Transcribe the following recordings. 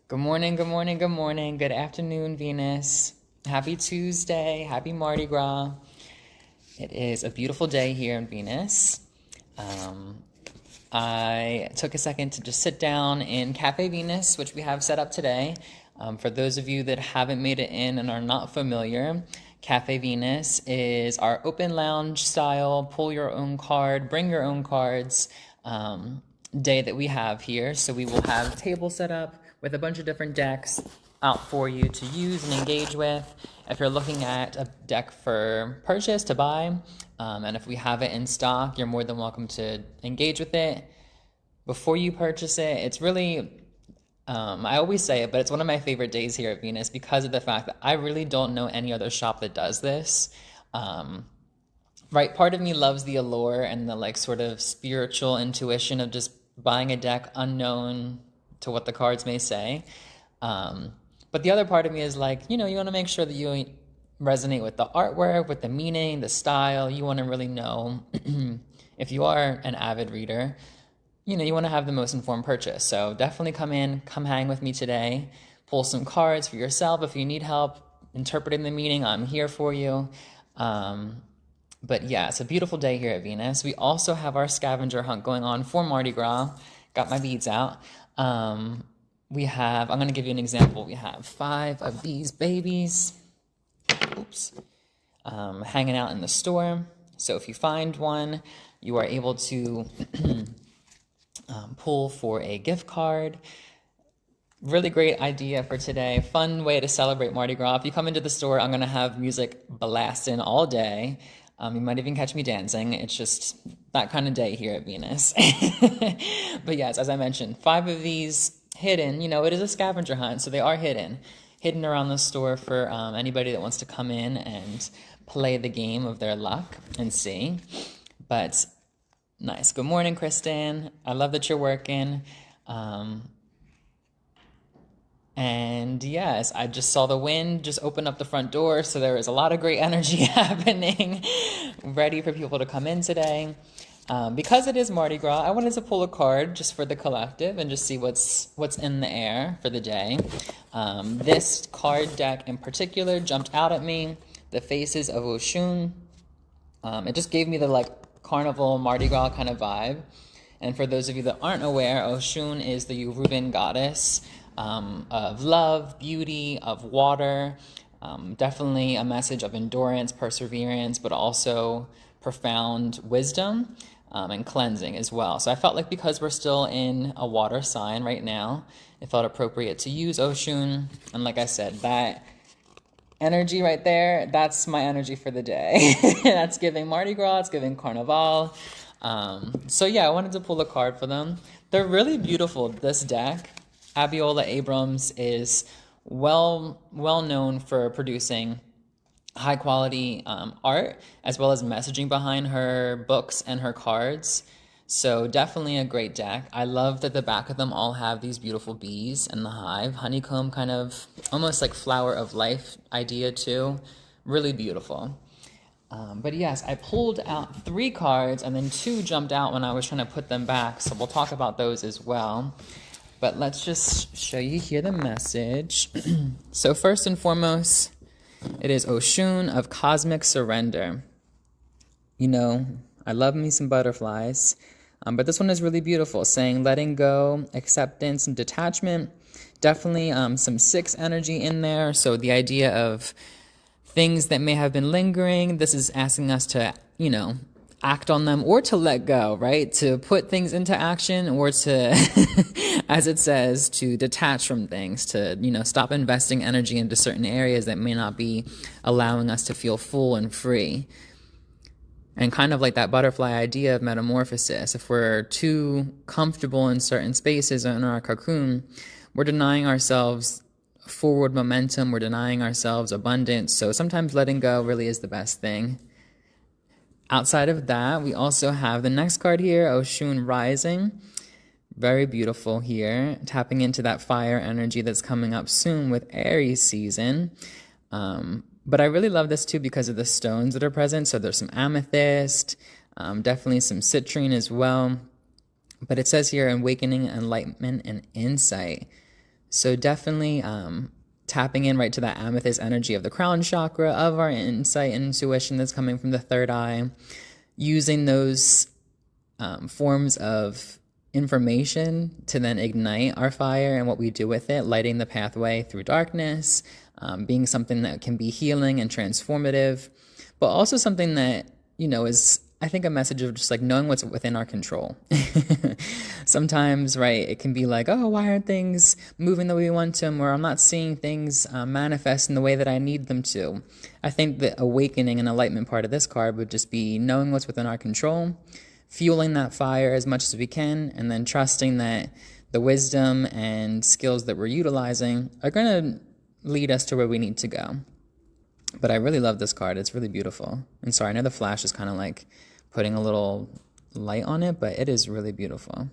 Good morning, good morning, good morning. Good afternoon, Venus. Happy Tuesday. Happy Mardi Gras. It is a beautiful day here in Venus. Um, I took a second to just sit down in Cafe Venus, which we have set up today. For those of you that haven't made it in and are not familiar, Cafe Venus is our open lounge style, pull your own card, bring your own cards day that we have here. So we will have tables set up with a bunch of different decks out for you to use and engage with. If you're looking at a deck for purchase to buy, and if we have it in stock, you're more than welcome to engage with it. Before you purchase it, it's really, I always say it, but it's one of my favorite days here at Venus because of the fact that I really don't know any other shop that does this. Right, part of me loves the allure and the like sort of spiritual intuition of just buying a deck unknown to what the cards may say. But the other part of me is like, you want to make sure that you resonate with the artwork, with the meaning, the style. You want to really know if you are an avid reader, you want to have the most informed purchase. So definitely come in, come hang with me today, pull some cards for yourself. If you need help interpreting the meaning, I'm here for you. But yeah, it's a beautiful day here at Venus. We also have our scavenger hunt going on for Mardi Gras. Got my beads out. I'm going to give you an example. We have 5 of these babies, hanging out in the store. So if you find one, you are able to pull for a gift card. Really great idea for today. Fun way to celebrate Mardi Gras. If you come into the store, I'm going to have music blasting all day. You might even catch me dancing. It's just that kind of day here at Venus. But yes, as I mentioned, 5 of these hidden. It is a scavenger hunt, so they are hidden around the store for anybody that wants to come in and play the game of their luck and see. But nice. Good morning, Kristen. I love that you're working. And yes, I just saw the wind just open up the front door, so there is a lot of great energy happening, ready for people to come in today. Because it is Mardi Gras, I wanted to pull a card just for the collective and just see what's in the air for the day. This card deck in particular jumped out at me, the Faces of Oshun. It just gave me the like carnival Mardi Gras kind of vibe. And for those of you that aren't aware, Oshun is the Yoruban goddess of love, beauty, of water. Definitely a message of endurance, perseverance, but also profound wisdom and cleansing as well. So I felt like because we're still in a water sign right now, it felt appropriate to use Oshun. And like I said, that energy right there, that's my energy for the day. That's giving Mardi Gras, it's giving Carnival. So yeah, I wanted to pull a card for them. They're really beautiful, this deck. Abiola Abrams is well known for producing high quality art as well as messaging behind her books and her cards. So definitely a great deck. I love that the back of them all have these beautiful bees and the hive, honeycomb kind of almost like flower of life idea too. Really beautiful. But yes, I pulled out 3 cards and then 2 jumped out when I was trying to put them back. So we'll talk about those as well. But let's just show you here the message. So first and foremost, it is Oshun of Cosmic Surrender. I love me some butterflies. But this one is really beautiful, saying letting go, acceptance, and detachment. Definitely some 6 energy in there. So the idea of things that may have been lingering, this is asking us to, act on them or to let go, right? To put things into action or to, as it says, to detach from things, to, stop investing energy into certain areas that may not be allowing us to feel full and free. And kind of like that butterfly idea of metamorphosis, if we're too comfortable in certain spaces or in our cocoon, we're denying ourselves forward momentum, we're denying ourselves abundance. So sometimes letting go really is the best thing. Outside of that, we also have the next card here, Oshun Rising. Very beautiful here, tapping into that fire energy that's coming up soon with Aries season. But I really love this too because of the stones that are present. So there's some amethyst, definitely some citrine as well. But it says here, awakening, enlightenment, and insight. So definitely tapping in right to that amethyst energy of the crown chakra, of our insight and intuition that's coming from the third eye, using those forms of information to then ignite our fire and what we do with it, lighting the pathway through darkness, being something that can be healing and transformative, but also something that, is, I think, a message of just like knowing what's within our control. Sometimes, right, it can be like, oh, why aren't things moving the way we want them, or I'm not seeing things manifest in the way that I need them to. I think the awakening and enlightenment part of this card would just be knowing what's within our control, fueling that fire as much as we can, and then trusting that the wisdom and skills that we're utilizing are going to lead us to where we need to go. But I really love this card. It's really beautiful. And sorry, I know the flash is kind of like putting a little light on it, but it is really beautiful.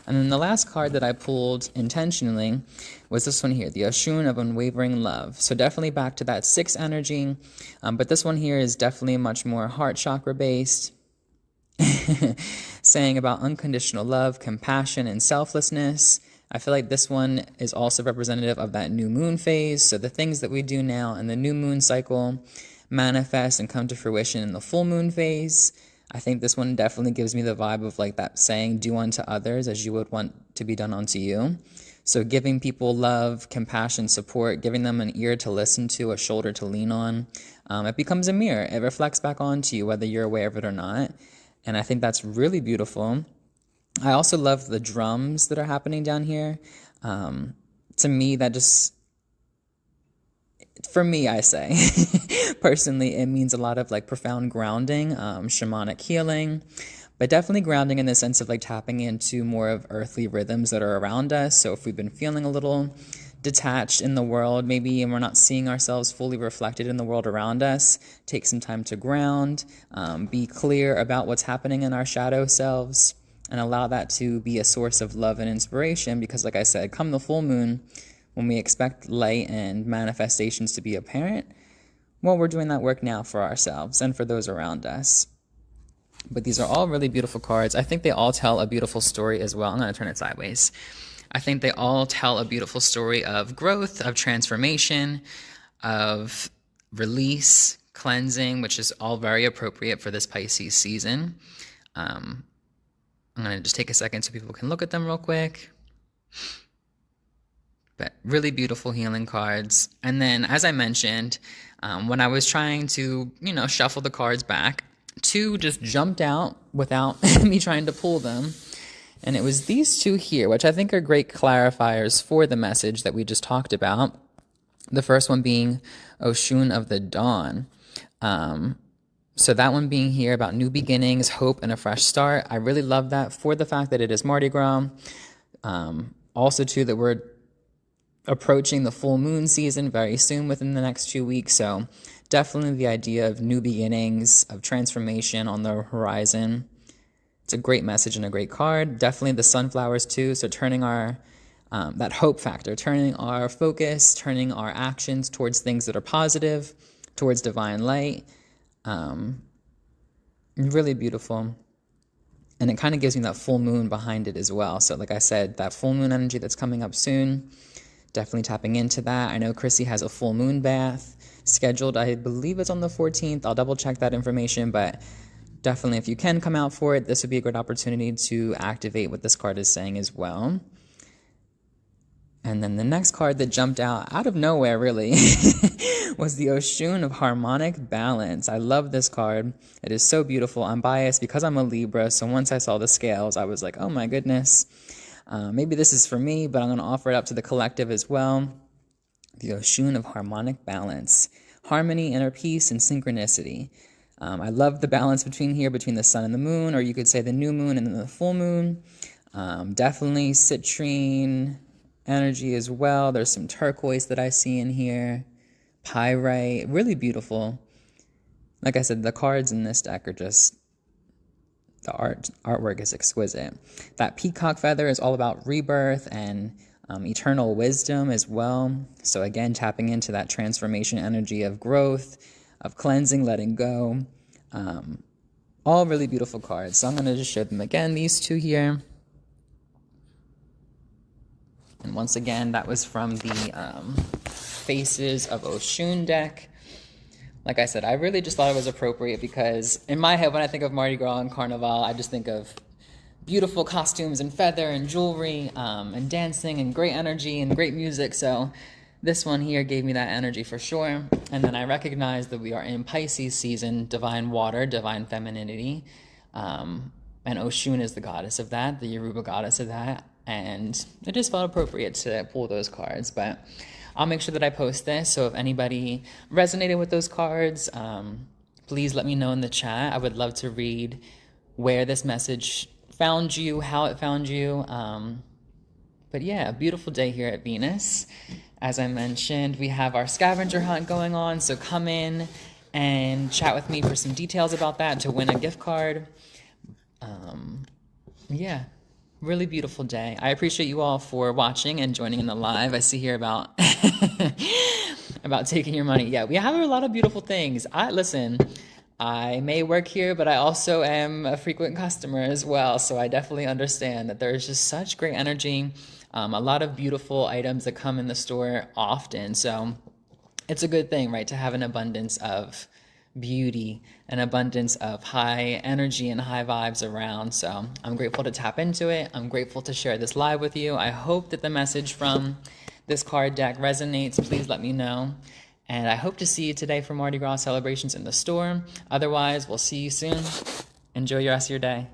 And then the last card that I pulled intentionally was this one here, the Oshun of Unwavering Love. So definitely back to that 6 energy, but this one here is definitely much more heart chakra based. Saying about unconditional love, compassion, and selflessness. I feel like this one is also representative of that new moon phase. So the things that we do now in the new moon cycle manifest and come to fruition in the full moon phase. I think this one definitely gives me the vibe of like that saying, do unto others as you would want to be done unto you. So giving people love, compassion, support, giving them an ear to listen to, a shoulder to lean on. It becomes a mirror. It reflects back onto you, whether you're aware of it or not. And I think that's really beautiful. I also love the drums that are happening down here. To me, that just, for me, I say, personally, it means a lot of like profound grounding, shamanic healing, but definitely grounding in the sense of like tapping into more of earthly rhythms that are around us. So if we've been feeling a little detached in the world maybe, and we're not seeing ourselves fully reflected in the world around us, take some time to ground, be clear about what's happening in our shadow selves, and allow that to be a source of love and inspiration. Because like I said, come the full moon, when we expect light and manifestations to be apparent, well, we're doing that work now for ourselves and for those around us. But these are all really beautiful cards. I think they all tell a beautiful story as well. I'm going to turn it sideways. I think they all tell a beautiful story of growth, of transformation, of release, cleansing, which is all very appropriate for this Pisces season. I'm going to just take a second so people can look at them real quick. But really beautiful healing cards. And then, as I mentioned, when I was trying to, shuffle the cards back, 2 just jumped out without me trying to pull them. And it was these 2 here, which I think are great clarifiers for the message that we just talked about. The first one being Oshun of the Dawn. So that one being here about new beginnings, hope, and a fresh start. I really love that for the fact that it is Mardi Gras. Also, too, that we're approaching the full moon season very soon within the next 2 weeks. So definitely the idea of new beginnings, of transformation on the horizon. It's a great message and a great card. Definitely the sunflowers too. So turning our, that hope factor, turning our focus, turning our actions towards things that are positive, towards divine light. Really beautiful. And it kind of gives me that full moon behind it as well. So like I said, that full moon energy that's coming up soon, definitely tapping into that. I know Chrissy has a full moon bath scheduled. I believe it's on the 14th. I'll double check that information, but definitely if you can come out for it, this would be a good opportunity to activate what this card is saying as well. And then the next card that jumped out of nowhere, really, was the Oshun of Harmonic Balance. I love this card. It is so beautiful. I'm biased because I'm a Libra, so once I saw the scales, I was like, oh my goodness. Maybe this is for me, but I'm going to offer it up to the collective as well. The Oshun of Harmonic Balance. Harmony, inner peace, and synchronicity. I love the balance between the sun and the moon, or you could say the new moon and then the full moon. Definitely citrine energy as well. There's some turquoise that I see in here. Pyrite, really beautiful. Like I said, the cards in this deck are just, the artwork is exquisite. That peacock feather is all about rebirth and eternal wisdom as well. So again, tapping into that transformation energy of growth, of cleansing, letting go. All really beautiful cards. So I'm going to just show them again, these 2 here. And once again, that was from the Faces of Oshun deck. Like I said, I really just thought it was appropriate because in my head, when I think of Mardi Gras and Carnival, I just think of beautiful costumes and feather and jewelry and dancing and great energy and great music. So this one here gave me that energy for sure. And then I recognize that we are in Pisces season, divine water, divine femininity. And Oshun is the goddess of that, the Yoruba goddess of that. And it just felt appropriate to pull those cards. But I'll make sure that I post this. So if anybody resonated with those cards, please let me know in the chat. I would love to read where this message found you, how it found you. But yeah, a beautiful day here at Venus. As I mentioned, we have our scavenger hunt going on. So come in and chat with me for some details about that to win a gift card. Yeah. Really beautiful day. I appreciate you all for watching and joining in the live. I see here about about taking your money. Yeah, we have a lot of beautiful things. Listen, I may work here, but I also am a frequent customer as well. So I definitely understand that there's just such great energy, a lot of beautiful items that come in the store often. So it's a good thing, right, to have an abundance of beauty, an abundance of high energy and high vibes around. So I'm grateful to tap into it. I'm grateful to share this live with you. I hope that the message from this card deck resonates. Please let me know. And I hope to see you today for Mardi Gras celebrations in the store. Otherwise, we'll see you soon. Enjoy your rest of your day.